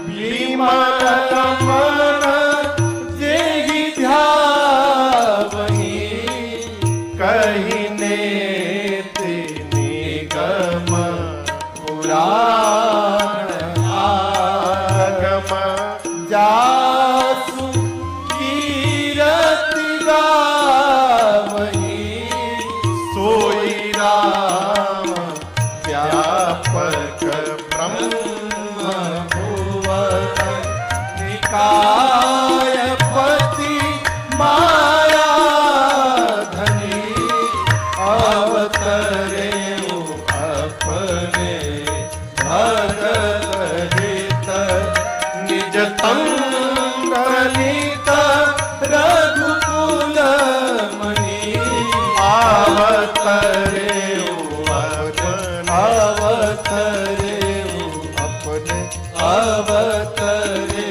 मन जेहि ध्यावहि कहि नेति निगम पुराण आगम जासु कीरति गावहि सोई राम व्यापक ब्रह्म कायपति माया धनी अवतरे अपने भगत हित निज तंग ललित रघुकुल मणि अवतरे अपने अवतरे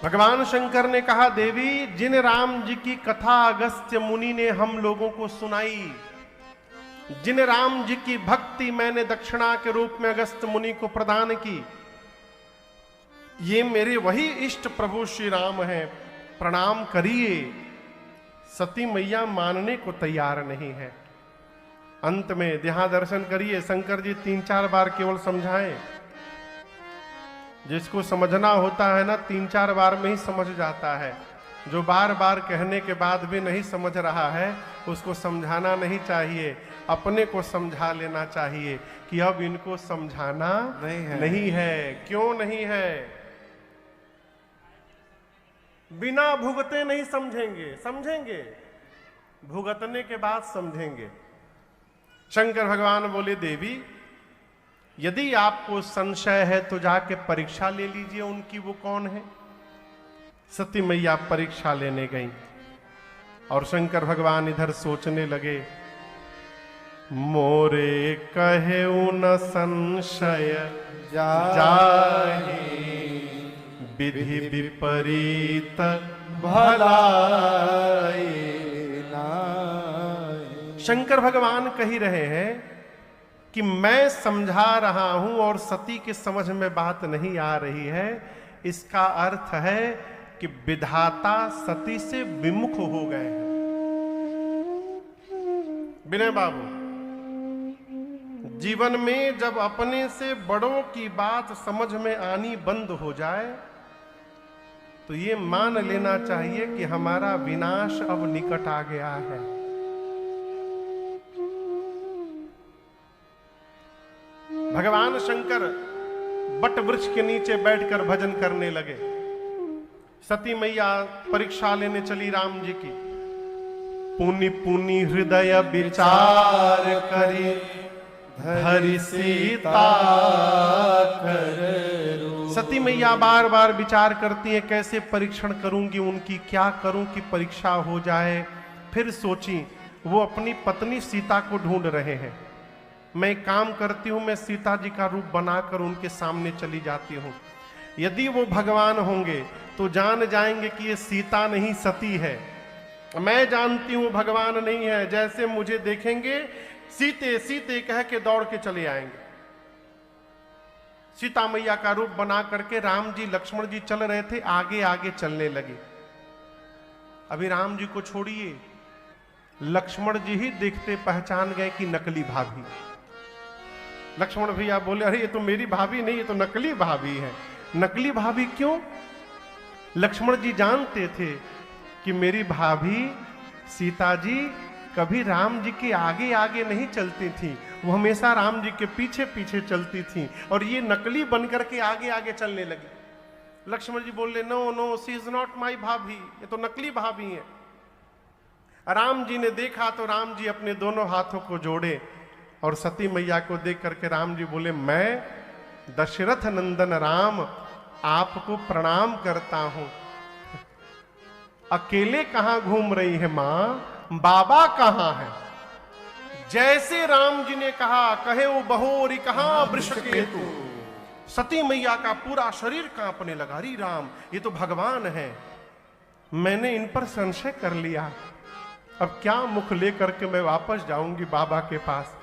भगवान शंकर ने कहा, देवी जिन राम जी की कथा अगस्त्य मुनि ने हम लोगों को सुनाई, जिन राम जी की भक्ति मैंने दक्षिणा के रूप में अगस्त्य मुनि को प्रदान की, ये मेरे वही इष्ट प्रभु श्री राम हैं, प्रणाम करिए। सती मैया मानने को तैयार नहीं है। अंत में देहा दर्शन करिए, शंकर जी 3-4 बार केवल समझाएं। जिसको समझना होता है ना 3-4 बार में ही समझ जाता है। जो बार बार कहने के बाद भी नहीं समझ रहा है उसको समझाना नहीं चाहिए, अपने को समझा लेना चाहिए कि अब इनको समझाना नहीं है। क्यों नहीं है? बिना भुगते नहीं समझेंगे, समझेंगे भुगतने के बाद समझेंगे। शंकर भगवान बोले, देवी यदि आपको संशय है तो जाके परीक्षा ले लीजिए उनकी, वो कौन है। सती मैया परीक्षा लेने गई और शंकर भगवान इधर सोचने लगे, मोरे कहे न संशय जाहि विधि विपरीत भलाई नाहि। शंकर भगवान कही रहे हैं कि मैं समझा रहा हूं और सती के समझ में बात नहीं आ रही है। इसका अर्थ है कि विधाता सती से विमुख हो गए हैं। विनय बाबू, जीवन में जब अपने से बड़ों की बात समझ में आनी बंद हो जाए तो ये मान लेना चाहिए कि हमारा विनाश अब निकट आ गया है। भगवान शंकर बट वृक्ष के नीचे बैठकर भजन करने लगे। सती मैया परीक्षा लेने चली राम जी की। पुनि पुनि हृदय विचार करी धरि सीता कर। सती मैया बार बार विचार करती है, कैसे परीक्षण करूंगी उनकी, क्या करूं कि परीक्षा हो जाए। फिर सोची, वो अपनी पत्नी सीता को ढूंढ रहे हैं। मैं काम करती हूं, मैं सीता जी का रूप बनाकर उनके सामने चली जाती हूं। यदि वो भगवान होंगे तो जान जाएंगे कि ये सीता नहीं सती है। मैं जानती हूं भगवान नहीं है, जैसे मुझे देखेंगे सीते सीते कह के दौड़ के चले आएंगे। सीता मैया का रूप बना करके राम जी लक्ष्मण जी चल रहे थे, आगे आगे चलने लगे। अभी राम जी को छोड़िए, लक्ष्मण जी ही देखते पहचान गए कि नकली भाभी। लक्ष्मण भैया बोले, अरे ये तो मेरी भाभी नहीं, ये तो नकली भाभी है। नकली भाभी क्यों? लक्ष्मण जी जानते थे कि मेरी भाभी सीता जी कभी राम जी के आगे आगे नहीं चलती थी, वो हमेशा राम जी के पीछे पीछे चलती थी, और ये नकली बनकर के आगे आगे चलने लगी। लक्ष्मण जी बोले, no no, she is not my bhabhi, ये तो नकली भाभी है। राम जी ने देखा तो राम जी अपने दोनों हाथों को जोड़े और सती मैया को देख करके राम जी बोले, मैं दशरथ नंदन राम आपको प्रणाम करता हूं। अकेले कहां घूम रही है मां, बाबा कहां है? जैसे राम जी ने कहा, कहे वो बहोरी कहां वृषकेतु। सती मैया का पूरा शरीर कांपने लगा। अरे राम, ये तो भगवान है, मैंने इन पर संशय कर लिया। अब क्या मुख लेकर के मैं वापस जाऊंगी बाबा के पास।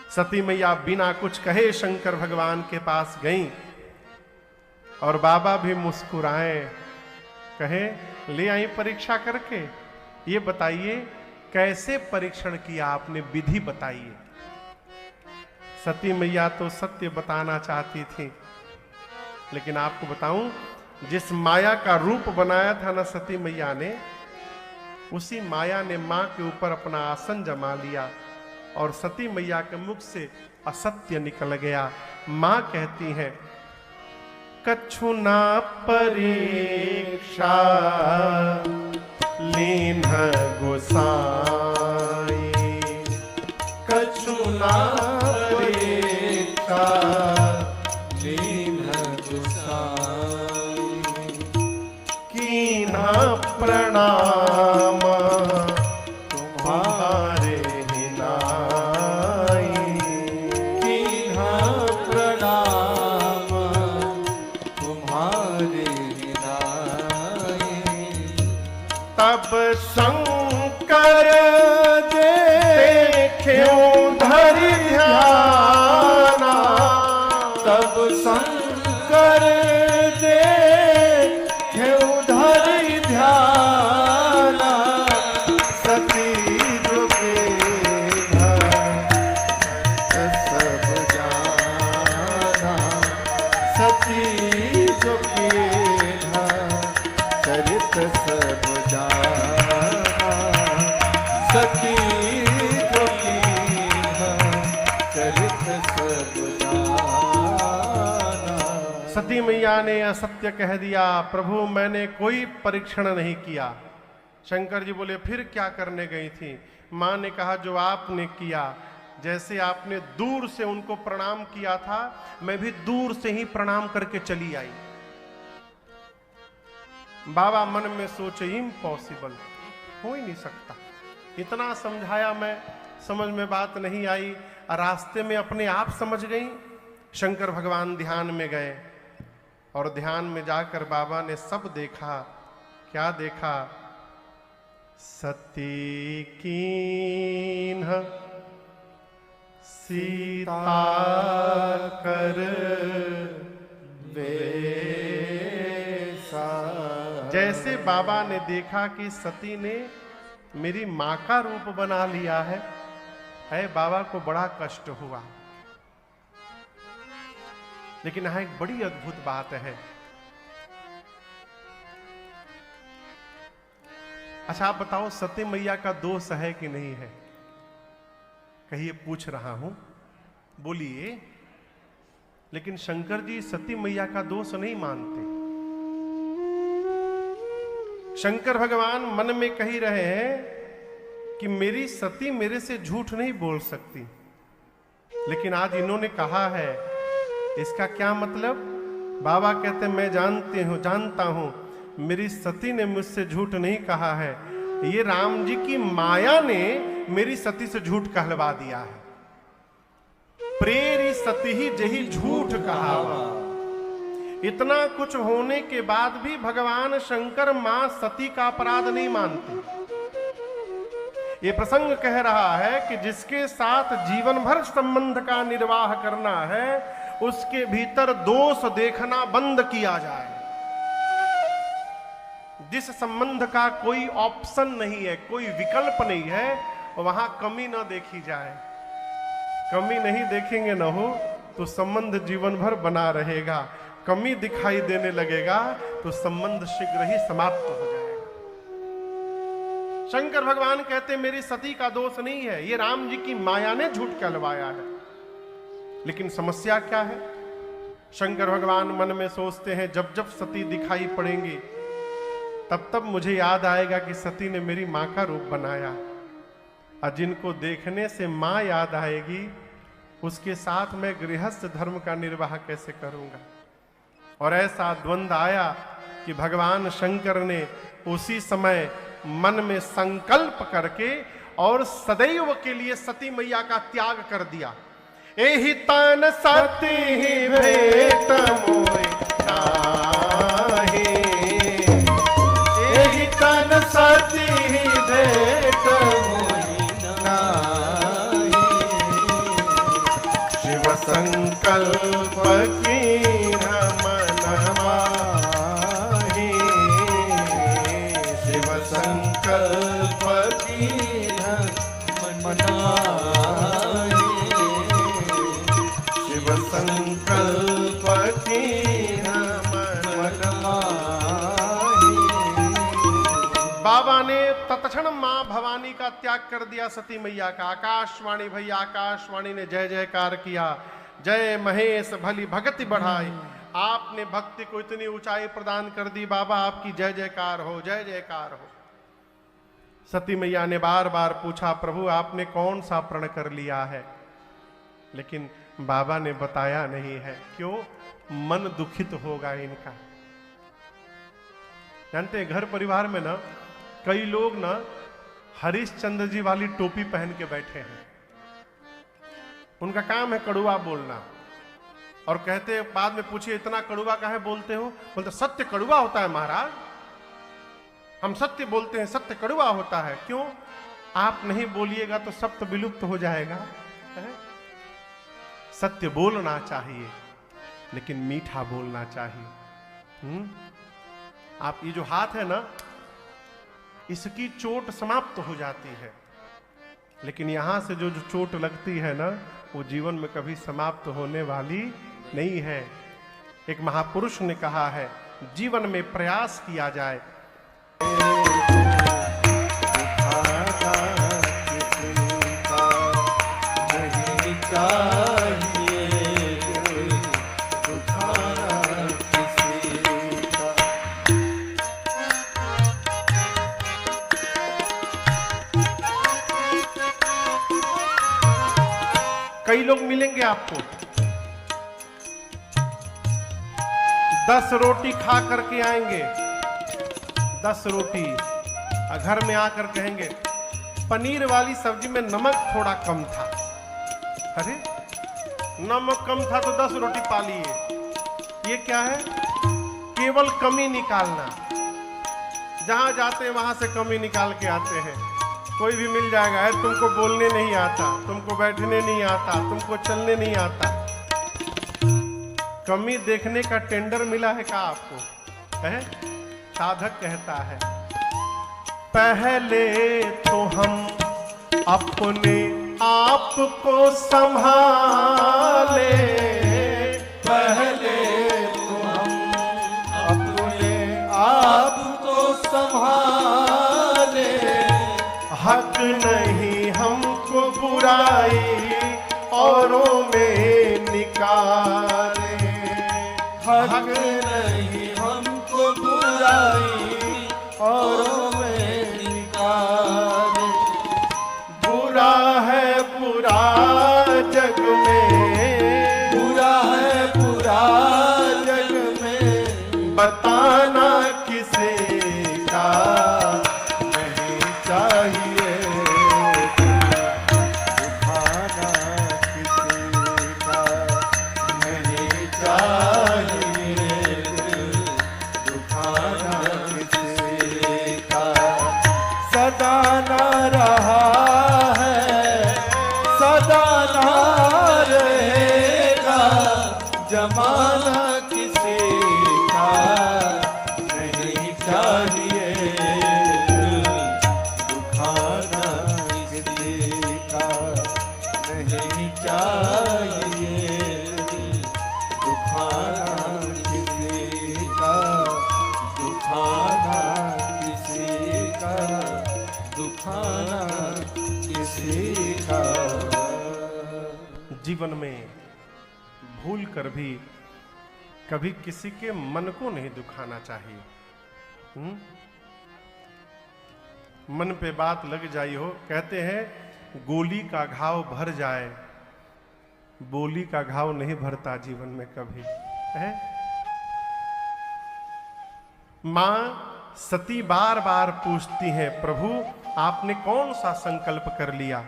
सती मैया बिना कुछ कहे शंकर भगवान के पास गईं और बाबा भी मुस्कुराए, कहे ले आई परीक्षा करके, ये बताइए कैसे परीक्षण किया आपने, विधि बताइए। सती मैया तो सत्य बताना चाहती थी, लेकिन आपको बताऊं जिस माया का रूप बनाया था ना सती मैया ने, उसी माया ने मां के ऊपर अपना आसन जमा लिया और सती मैया के मुख से असत्य निकल गया। मां कहती है कछु ना परीक्षा लीन गोसाई, कछु ना परीक्षा लीन गोसाई, कीन्हा प्रणाम तुम्हारे हिनाई, कीन्हा प्रणाम तुम्हारे हिनाई। तब शंकर देख्यो धरि ध्याना, तब शंकर देख्यो धरि ध्याना, सती रुके सब जाना, सती जो कीन्हा चरित सब जाना, सती जो कीन्हा चरित सब जाना। सती मैया ने असत्य कह दिया, प्रभु मैंने कोई परीक्षण नहीं किया। शंकर जी बोले फिर क्या करने गई थी? मां ने कहा जो आपने किया, जैसे आपने दूर से उनको प्रणाम किया था, मैं भी दूर से ही प्रणाम करके चली आई। बाबा मन में सोचे इम्पॉसिबल, हो ही नहीं सकता। इतना समझाया मैं, समझ में बात नहीं आई, रास्ते में अपने आप समझ गई। शंकर भगवान ध्यान में गए और ध्यान में जाकर बाबा ने सब देखा। क्या देखा? सती कीन्ह सीता कर वेसा। जैसे बाबा ने देखा कि सती ने मेरी मां का रूप बना लिया है, बाबा को बड़ा कष्ट हुआ। लेकिन यहां एक बड़ी अद्भुत बात है। अच्छा आप बताओ सती मैया का दोष है कि नहीं है? कहिए पूछ रहा हूं, बोलिए। लेकिन शंकर जी सती मैया का दोष नहीं मानते। शंकर भगवान मन में कही रहे हैं कि मेरी सती मेरे से झूठ नहीं बोल सकती, लेकिन आज इन्होंने कहा है, इसका क्या मतलब? बाबा कहते मैं जानता हूं मेरी सती ने मुझसे झूठ नहीं कहा है, ये राम जी की माया ने मेरी सती से झूठ कहलवा दिया है। प्रेरी सती ही जही झूठ कहावा। इतना कुछ होने के बाद भी भगवान शंकर मां सती का अपराध नहीं मानते। ये प्रसंग कह रहा है कि जिसके साथ जीवन भर संबंध का निर्वाह करना है, उसके भीतर दोष देखना बंद किया जाए। जिस संबंध का कोई ऑप्शन नहीं है, कोई विकल्प नहीं है, वहां कमी ना देखी जाए। कमी नहीं देखेंगे न हो तो संबंध जीवन भर बना रहेगा। कमी दिखाई देने लगेगा तो संबंध शीघ्र ही समाप्त हो जाएगा। शंकर भगवान कहते मेरी सती का दोष नहीं है, ये राम जी की माया ने झूठ कहलवाया है। लेकिन समस्या क्या है? शंकर भगवान मन में सोचते हैं जब जब सती दिखाई पड़ेंगी तब तब मुझे याद आएगा कि सती ने मेरी मां का रूप बनाया, और जिनको देखने से मां याद आएगी उसके साथ मैं गृहस्थ धर्म का निर्वाह कैसे करूंगा। और ऐसा द्वंद आया कि भगवान शंकर ने उसी समय मन में संकल्प करके और सदैव के लिए सती मैया का त्याग कर दिया। एहि तन सती भेट मोय नाहि, एहि तन सती भेट संकल्प कीन्ह मन माहि, शिव संकल्प कीन्ह मन माहि, शिव संकल्प कीन्ह मन माहि। बाबा ने तत्क्षण मां भवानी का त्याग कर दिया सती मैया का। आकाशवाणी भैया, आकाशवाणी ने जय जयकार किया, जय महेश भली भक्ति बढ़ाई। आपने भक्ति को इतनी ऊंचाई प्रदान कर दी बाबा, आपकी जय जयकार हो, जय जयकार हो। सती मैया ने बार बार पूछा, प्रभु आपने कौन सा प्रण कर लिया है, लेकिन बाबा ने बताया नहीं है। क्यों? मन दुखित होगा इनका। जानते हैं घर परिवार में ना कई लोग ना हरिश्चंद्र जी वाली टोपी पहन के बैठे हैं। उनका काम है कड़वा बोलना, और कहते हैं, बाद में पूछिए इतना कड़वा काहे बोलते हो? बोलते सत्य कड़वा होता है महाराज, हम सत्य बोलते हैं, सत्य कड़वा होता है। क्यों? आप नहीं बोलिएगा तो सत्य विलुप्त हो जाएगा। है? सत्य बोलना चाहिए, लेकिन मीठा बोलना चाहिए। आप ये जो हाथ है ना, इसकी चोट समाप्त हो जाती है, लेकिन यहां से जो चोट लगती है ना, वो जीवन में कभी समाप्त होने वाली नहीं है। एक महापुरुष ने कहा है, जीवन में प्रयास किया जाए। कई लोग मिलेंगे आपको 10 रोटी खा करके आएंगे, 10 रोटी, घर में आकर कहेंगे पनीर वाली सब्जी में नमक थोड़ा कम था। अरे नमक कम था तो 10 रोटी पा लिए। ये क्या है? केवल कमी निकालना। जहां जाते हैं वहां से कमी निकाल के आते हैं। कोई भी मिल जाएगा, है तुमको बोलने नहीं आता, तुमको बैठने नहीं आता, तुमको चलने नहीं आता। कमी देखने का टेंडर मिला है क्या आपको? है? साधक कहता है, पहले तो हम अपने आप को संभाले, पहले तो हम अपने आप को संभाले, हक नहीं हमको बुराई औरों में निकाले, हक नहीं हमको बुराई औरों में निकाले। बुरा है बुरा जग में, बुरा है बुरा जग में, बताना किसे का नहीं चाहिए। जमाना किसी का नहीं चाहिए, दुखाना किसी का नहीं चाहिए, दुखाना किसी का, दुखाना किसी का, दुखाना किसी का। जीवन में भूल कर भी कभी किसी के मन को नहीं दुखाना चाहिए। मन पे बात लग जाई हो, कहते हैं गोली का घाव भर जाए, बोली का घाव नहीं भरता जीवन में कभी। है? मां सती बार बार पूछती हैं, प्रभु आपने कौन सा संकल्प कर लिया?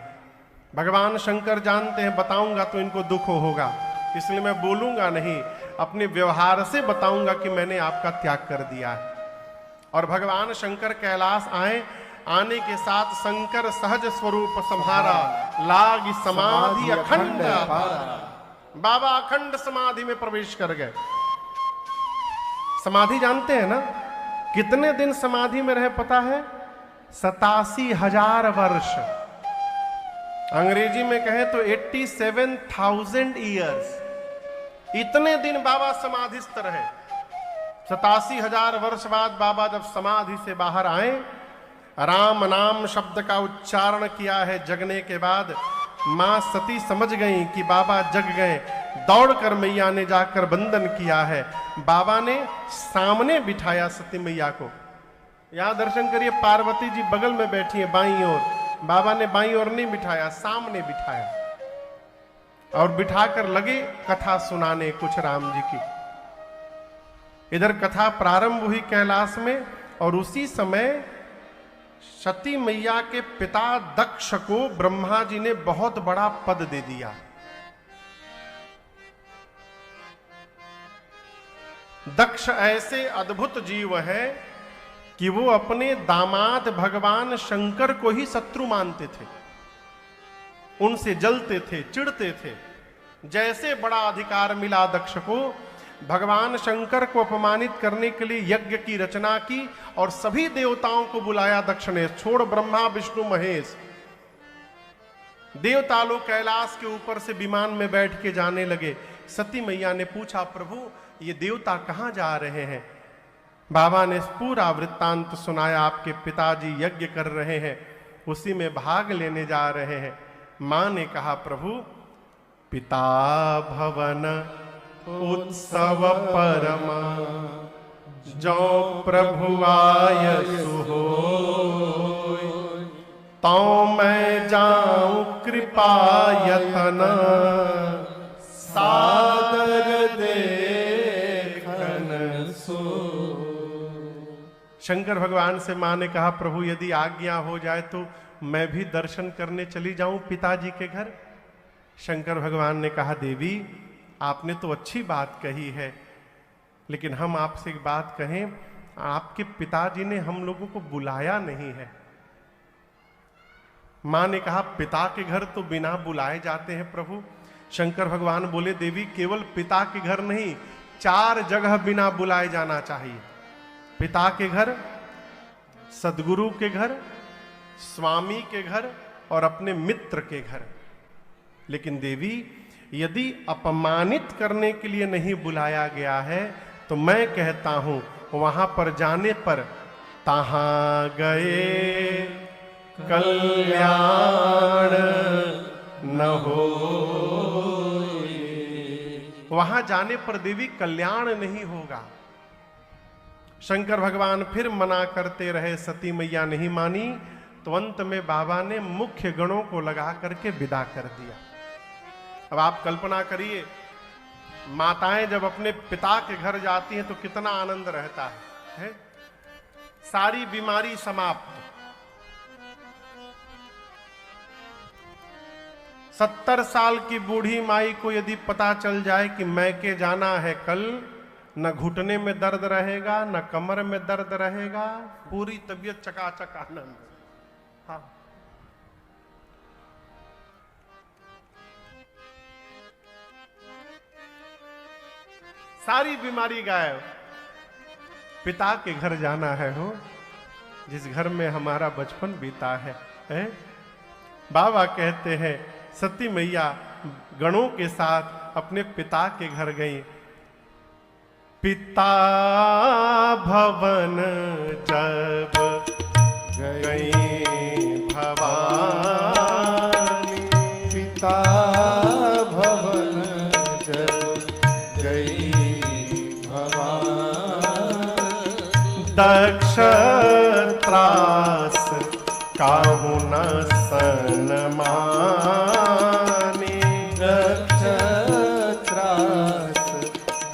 भगवान शंकर जानते हैं बताऊंगा तो इनको दुख होगा, इसलिए मैं बोलूंगा नहीं, अपने व्यवहार से बताऊंगा कि मैंने आपका त्याग कर दिया है। और भगवान शंकर कैलाश आए, आने के साथ शंकर सहज स्वरूप सम्हारा, लाग समाधि अखंड। बाबा अखंड समाधि में प्रवेश कर गए। समाधि जानते हैं ना, कितने दिन समाधि में रहे पता है? 87,000 वर्ष। अंग्रेजी में कहें तो 87,000 ईयर्स। इतने दिन बाबा समाधिस्थ रहे। 87,000 वर्ष बाद बाबा जब समाधि से बाहर आए, राम नाम शब्द का उच्चारण किया है जगने के बाद, मां सती समझ गई कि बाबा जग गए। दौड़कर मैया ने जाकर वंदन किया है। बाबा ने सामने बिठाया सती मैया को। यहां दर्शन करिए, पार्वती जी बगल में बैठी है बाईं ओर। बाबा ने बाईं ओर नहीं बिठाया, सामने बिठाया और बिठाकर लगे कथा सुनाने कुछ राम जी की। इधर कथा प्रारंभ हुई कैलाश में, और उसी समय सती मैया के पिता दक्ष को ब्रह्मा जी ने बहुत बड़ा पद दे दिया। दक्ष ऐसे अद्भुत जीव है कि वो अपने दामाद भगवान शंकर को ही शत्रु मानते थे, उनसे जलते थे, चिढ़ते थे। जैसे बड़ा अधिकार मिला दक्ष को, भगवान शंकर को अपमानित करने के लिए यज्ञ की रचना की और सभी देवताओं को बुलाया दक्ष ने, छोड़ ब्रह्मा विष्णु महेश। देवता लोग कैलाश के ऊपर से विमान में बैठ के जाने लगे। सती मैया ने पूछा, प्रभु ये देवता कहां जा रहे हैं? बाबा ने पूरा वृत्तांत सुनाया, आपके पिताजी यज्ञ कर रहे हैं, उसी में भाग लेने जा रहे हैं। मां ने कहा, प्रभु पिता भवन उत्सव परमा, जो प्रभु आयसु होय, तो मैं जाऊं कृपा यतन, सादर देखन सो। शंकर भगवान से मां ने कहा, प्रभु यदि आज्ञा हो जाए तो मैं भी दर्शन करने चली जाऊं पिताजी के घर। शंकर भगवान ने कहा, देवी आपने तो अच्छी बात कही है, लेकिन हम आपसे एक बात कहें, आपके पिताजी ने हम लोगों को बुलाया नहीं है। मां ने कहा, पिता के घर तो बिना बुलाए जाते हैं प्रभु। शंकर भगवान बोले, देवी केवल पिता के घर नहीं, 4 जगह बिना बुलाए जाना चाहिए। पिता के घर, सदगुरु के घर, स्वामी के घर और अपने मित्र के घर। लेकिन देवी यदि अपमानित करने के लिए नहीं बुलाया गया है तो मैं कहता हूं वहां पर जाने पर तहां गए कल्याण न हो। वहां जाने पर देवी कल्याण नहीं होगा। शंकर भगवान फिर मना करते रहे, सती मैया नहीं मानी, तो अंत में बाबा ने मुख्य गणों को लगा करके विदा कर दिया। अब आप कल्पना करिए, माताएं जब अपने पिता के घर जाती हैं तो कितना आनंद रहता है? सारी बीमारी समाप्त। 70 साल की बूढ़ी माई को यदि पता चल जाए कि मैके जाना है कल, न घुटने में दर्द रहेगा, न कमर में दर्द रहेगा, पूरी तबीयत चकाचक आनंद। हाँ, सारी बीमारी गायब। पिता के घर जाना है, हो जिस घर में हमारा बचपन बीता है? बाबा कहते हैं, सती मैया गणों के साथ अपने पिता के घर गई। पिता भवन जब गई भवानी, पिता भवन जब गई भवानी, दक्ष त्रास काहू न सन्मानी, दक्ष त्रास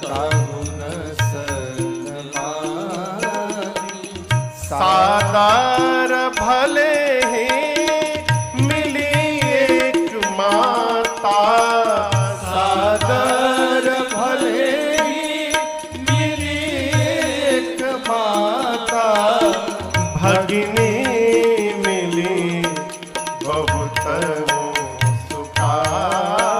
काहू न सन्मानी, सादर भले ही मिली एक माता, सादर भले ही मिली एक माता, भगिनी मिली बहुत सुखाता,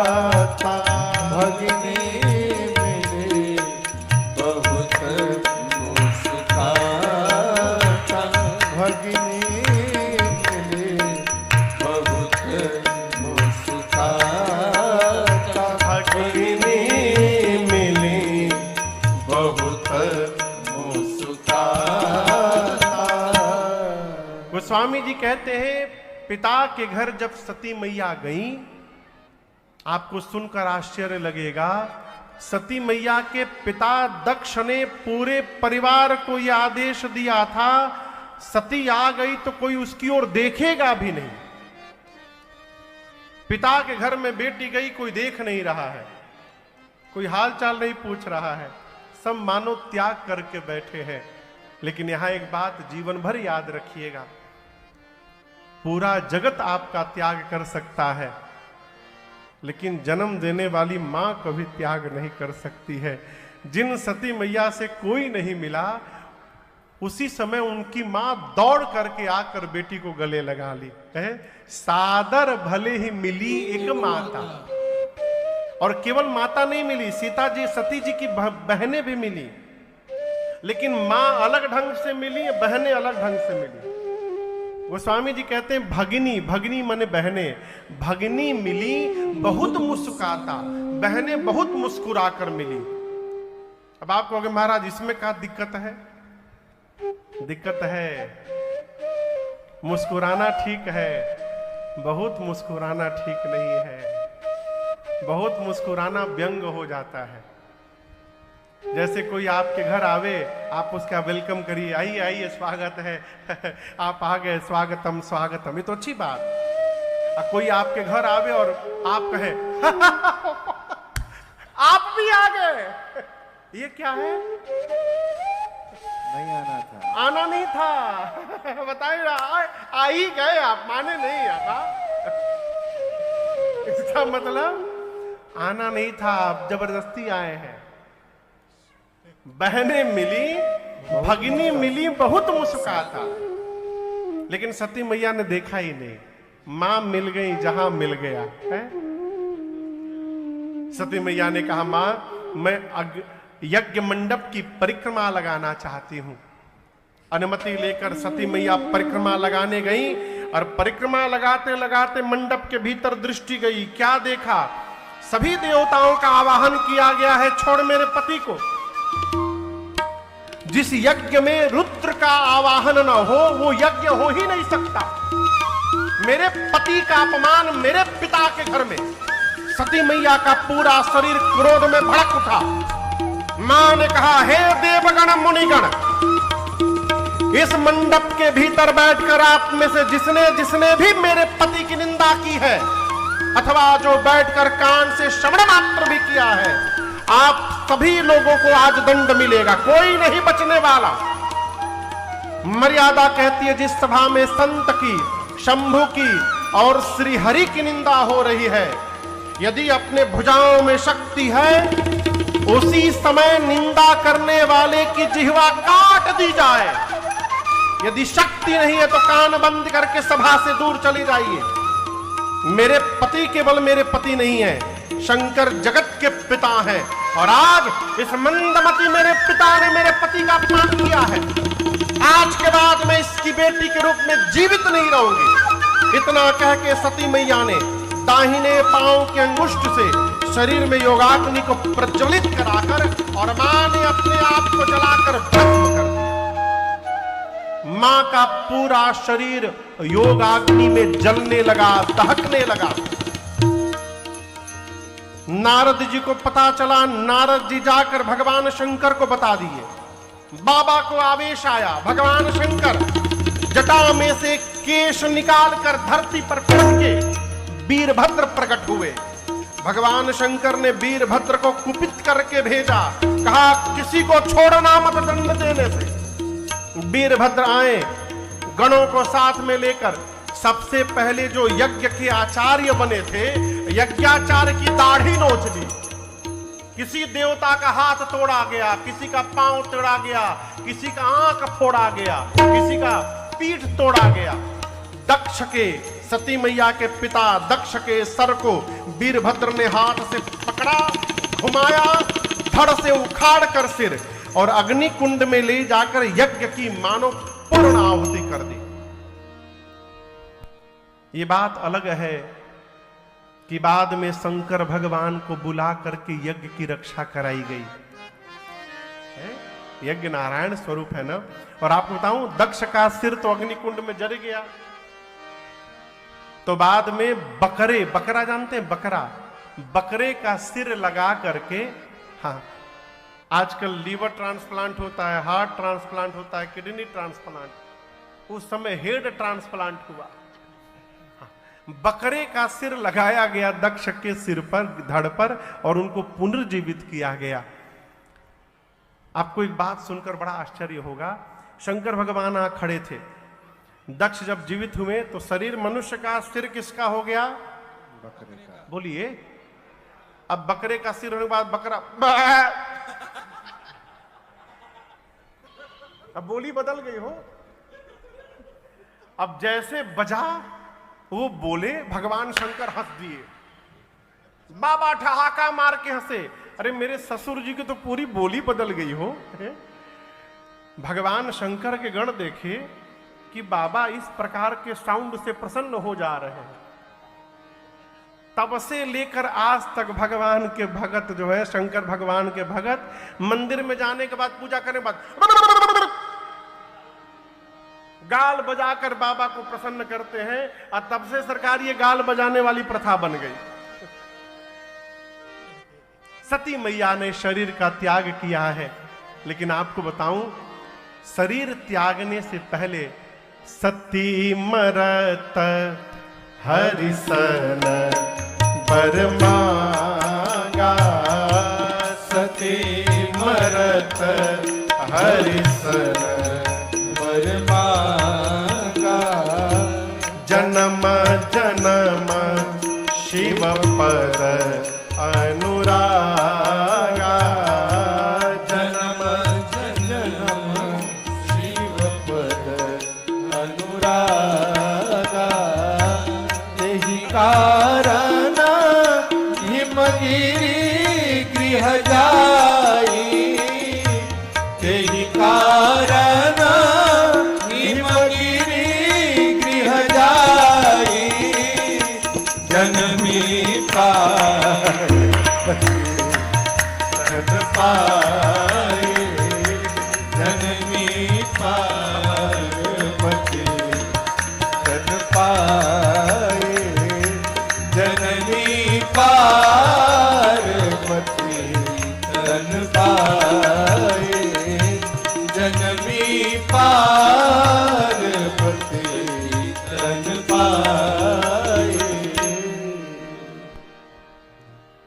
गोस्वामी जी कहते हैं पिता के घर जब सती मैया गई, आपको सुनकर आश्चर्य लगेगा, सती मैया के पिता दक्ष ने पूरे परिवार को यह आदेश दिया था, सती आ गई तो कोई उसकी ओर देखेगा भी नहीं। पिता के घर में बेटी गई, कोई देख नहीं रहा है, कोई हाल चाल नहीं पूछ रहा है, सब मानो त्याग करके बैठे हैं। लेकिन यहां एक बात जीवन भर याद रखिएगा, पूरा जगत आपका त्याग कर सकता है, लेकिन जन्म देने वाली मां कभी त्याग नहीं कर सकती है। जिन सती मैया से कोई नहीं मिला, उसी समय उनकी मां दौड़ करके आकर बेटी को गले लगा ली है। सादर भले ही मिली एक माता, और केवल माता नहीं मिली, सीता जी सती जी की बहनें भी मिली, लेकिन मां अलग ढंग से मिली, बहनें अलग ढंग से मिली। गोस्वामी जी कहते हैं भगिनी, भगिनी माने बहनें, भगिनी मिली बहुत मुस्कुराता, बहनें बहुत मुस्कुराकर मिली। अब आप कहोगे महाराज इसमें क्या दिक्कत है? दिक्कत है, मुस्कुराना ठीक है, बहुत मुस्कुराना ठीक नहीं है। बहुत मुस्कुराना व्यंग हो जाता है। जैसे कोई आपके घर आवे, आप उसका वेलकम करिए, आइए आइए स्वागत है आप आ गए, स्वागतम स्वागतम, ये तो अच्छी बात। कोई आपके घर आवे और आप कहे आप भी आ गए, ये क्या है? नहीं आना था, आना नहीं था बताइए, आ ही गए आप, माने नहीं आना। इसका मतलब आना नहीं था, आप जबरदस्ती आए हैं। बहनें मिली, भगिनी मिली, बहुत मुस्कुराता, लेकिन सती मैया ने देखा ही नहीं। मां मिल गई जहां मिल गया है। सती मैया ने कहा मां, मैं यज्ञ मंडप की परिक्रमा लगाना चाहती हूं। अनुमति लेकर सती मैया परिक्रमा लगाने गई, और परिक्रमा लगाते लगाते मंडप के भीतर दृष्टि गई। क्या देखा? सभी देवताओं का आवाहन किया गया है, छोड़ मेरे पति को। जिस यज्ञ में रुद्र का आवाहन न हो, वो यज्ञ हो ही नहीं सकता। मेरे पति का अपमान मेरे पिता के घर में। सती मैया का पूरा शरीर क्रोध में भड़क उठा। मां ने कहा, हे देवगण मुनिगण, इस मंडप के भीतर बैठकर आप में से जिसने जिसने भी मेरे पति की निंदा की है, अथवा जो बैठकर कान से श्रवण मात्र भी किया है, आप सभी लोगों को आज दंड मिलेगा, कोई नहीं बचने वाला। मर्यादा कहती है, जिस सभा में संत की, शंभु की और श्री हरि की निंदा हो रही है, यदि अपने भुजाओं में शक्ति है, उसी समय निंदा करने वाले की जिह्वा काट दी जाए। यदि शक्ति नहीं है तो कान बंद करके सभा से दूर चली जाइए। मेरे पति केवल मेरे पति नहीं है, शंकर जगत के पिता हैं, और आज इस मंदमती मेरे पिता ने मेरे पति का अपमान किया है। आज के बाद मैं इसकी बेटी के रूप में जीवित नहीं रहूंगी। इतना कह के सती मैया ने दाहिने पांव के अंगुष्ठ से शरीर में योगाग्नि को प्रज्वलित कराकर, और मां ने अपने आप को जलाकर भस्म कर दिया। मां का पूरा शरीर योगाग्नि में जलने लगा, दहकने लगा। नारद जी को पता चला, नारद जी जाकर भगवान शंकर को बता दिए। बाबा को आवेश आया, भगवान शंकर जटा में से केश निकालकर धरती पर पटक के वीरभद्र प्रकट हुए। भगवान शंकर ने वीरभद्र को कुपित करके भेजा, कहा किसी को छोड़ना मत दंड देने से। वीरभद्र आए गणों को साथ में लेकर। सबसे पहले जो यज्ञ के आचार्य बने थे, यज्ञाचार्य की दाढ़ी नोच ली। किसी देवता का हाथ तोड़ा गया, किसी का पांव तोड़ा गया, किसी का आंख फोड़ा गया, किसी का पीठ तोड़ा गया। दक्ष के, सती मैया के पिता दक्ष के सर को वीरभद्र ने हाथ से पकड़ा, घुमाया, धड़ से उखाड़ कर सिर और अग्नि कुंड में ले जाकर यज्ञ की मानो पूर्ण आहुति कर दी। ये बात अलग है कि बाद में शंकर भगवान को बुला करके यज्ञ की रक्षा कराई गई है। यज्ञ नारायण स्वरूप है ना। और आपको बताऊं, दक्ष का सिर तो अग्निकुंड में जल गया, तो बाद में बकरा जानते हैं, बकरे का सिर लगा करके, हाँ आजकल लीवर ट्रांसप्लांट होता है, हार्ट ट्रांसप्लांट होता है, किडनी ट्रांसप्लांट, उस समय हेड ट्रांसप्लांट हुआ। बकरे का सिर लगाया गया दक्ष के सिर पर, धड़ पर, और उनको पुनर्जीवित किया गया। आपको एक बात सुनकर बड़ा आश्चर्य होगा, शंकर भगवान आ खड़े थे, दक्ष जब जीवित हुए तो शरीर मनुष्य का, सिर किसका हो गया? बकरे का। बोलिए। अब बकरे का सिर होने के बाद बकरा अब बोली बदल गई हो। अब जैसे बजा वो बोले, भगवान शंकर हंस दिए, बाबा ठहाका मार के हंसे, अरे मेरे ससुर जी की तो पूरी बोली बदल गई हो। भगवान शंकर के गण देखे कि बाबा इस प्रकार के साउंड से प्रसन्न हो जा रहे हैं। तब से लेकर आज तक भगवान के भगत जो है, शंकर भगवान के भगत, मंदिर में जाने के बाद, पूजा करने के बाद गाल बजाकर बाबा को प्रसन्न करते हैं, और तब से सरकार ये गाल बजाने वाली प्रथा बन गई। सती मैया ने शरीर का त्याग किया है, लेकिन आपको बताऊं, शरीर त्यागने से पहले सती मरत हरिसन बर मांगा, सती मरत हरिसन बर मांगा, जन्म जन्म शिव पद अनुरागा, जन्म जन्म शिव पद अनुरागा, यही कारण हिमगिरी गृह जाई, यही कारण हिमगिरी गृह जाई, जनमी पाए जनमी पार्वती तन पाए, जननी पार्वती तन पाए, जनमी पार्वती तन पाए।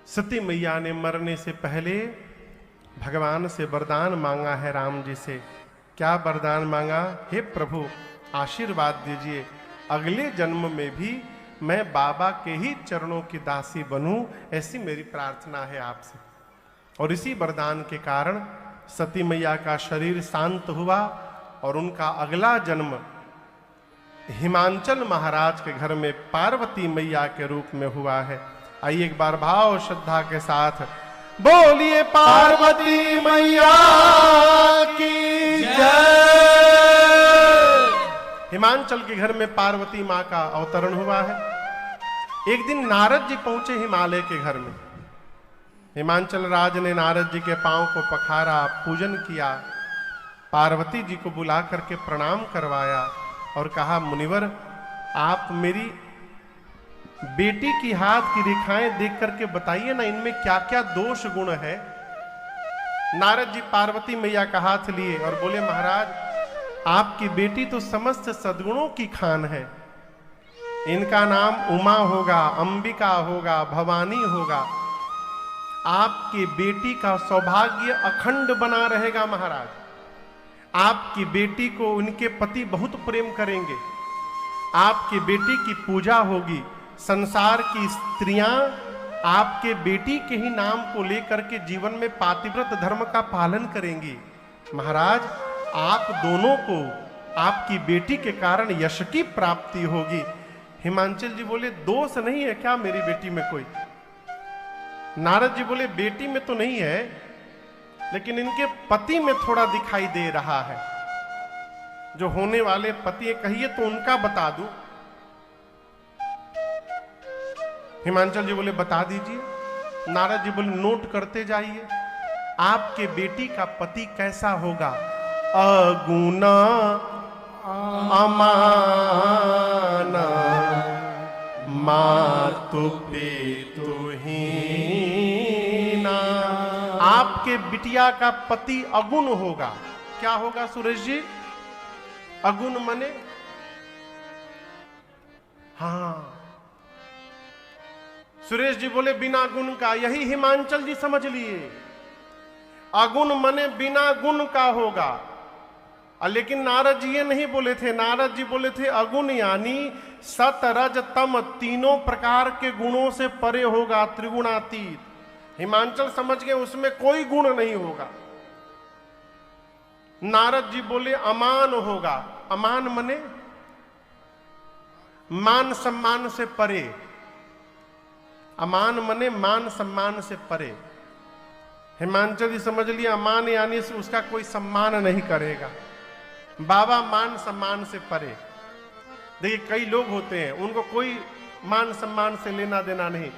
सती मैया ने मरने से पहले भगवान से वरदान मांगा है, राम जी से। क्या वरदान मांगा? हे प्रभु आशीर्वाद दीजिए, अगले जन्म में भी मैं बाबा के ही चरणों की दासी बनूं, ऐसी मेरी प्रार्थना है आपसे। और इसी वरदान के कारण सती मैया का शरीर शांत हुआ और उनका अगला जन्म हिमांचल महाराज के घर में पार्वती मैया के रूप में हुआ है। आइए एक बार भाव श्रद्धा के साथ बोलिए पार्वती मैया की जय। हिमांचल के घर में पार्वती मां का अवतरण हुआ है। एक दिन नारद जी पहुंचे हिमालय के घर में। हिमांचल राज ने नारद जी के पांव को पखारा, पूजन किया, पार्वती जी को बुला करके प्रणाम करवाया और कहा, मुनिवर आप मेरी बेटी की हाथ की रेखाएं देख करके बताइए ना, इनमें क्या क्या दोष गुण है। नारद जी पार्वती मैया का हाथ लिए और बोले, महाराज आपकी बेटी तो समस्त सद्गुणों की खान है। इनका नाम उमा होगा, अंबिका होगा, भवानी होगा। आपकी बेटी का सौभाग्य अखंड बना रहेगा महाराज। आपकी बेटी को उनके पति बहुत प्रेम करेंगे। आपकी बेटी की पूजा होगी। संसार की स्त्रियां आपके बेटी के ही नाम को लेकर के जीवन में पातिव्रत धर्म का पालन करेंगी। महाराज आप दोनों को आपकी बेटी के कारण यश की प्राप्ति होगी। हिमांचल जी बोले, दोष नहीं है क्या मेरी बेटी में कोई? नारद जी बोले, बेटी में तो नहीं है, लेकिन इनके पति में थोड़ा दिखाई दे रहा है। जो होने वाले पति कहिए तो उनका बता दूं। हिमांचल जी बोले, बता दीजिए। नारद जी बोले, नोट करते जाइए। आपके बेटी का पति कैसा होगा? अगुना अमाना मातु पितुहीना। आपके बिटिया का पति अगुण होगा। क्या होगा सुरेश जी? अगुण मने? हाँ, सुरेश जी बोले बिना गुण का। यही हिमांचल जी समझ लिए। अगुण मने बिना गुण का होगा। लेकिन नारद जी ये नहीं बोले थे। नारद जी बोले थे अगुण यानी सत रज तम तीनों प्रकार के गुणों से परे होगा, त्रिगुणातीत। हिमांचल समझ गए उसमें कोई गुण नहीं होगा। नारद जी बोले अमान होगा। अमान मने मान सम्मान से परे। अमान मने मान सम्मान से परे। हिमांचल जी समझ लिया अमान यानी उसका कोई सम्मान नहीं करेगा। बाबा मान सम्मान से परे। देखिए कई लोग होते हैं उनको कोई मान सम्मान से लेना देना नहीं।